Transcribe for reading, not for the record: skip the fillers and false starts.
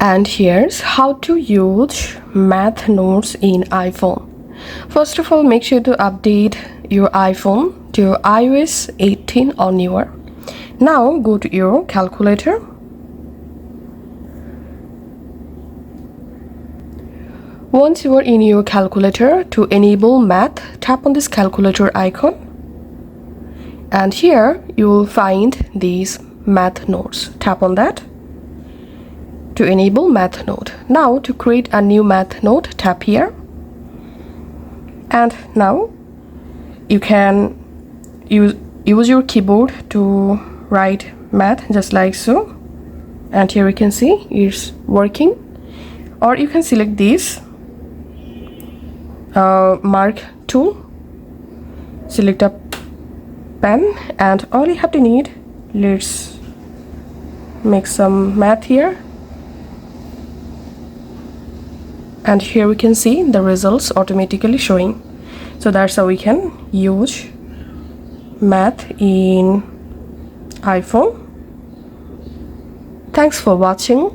And here's how to use math notes in iPhone. First of all, make sure to update your iPhone to iOS 18 or newer. Now go to your calculator. Once you are in your calculator, to enable math, tap on this calculator icon. And here you will find these math notes. Tap on that to enable math note. Now to create a new math note, tap here. And now you can use your keyboard to write math just like so. And here you can see it's working. Or you can select this mark tool, select a pen, and all you have to need, let's make some math here. And here we can see the results automatically showing. So that's how we can use math in iPhone. Thanks for watching.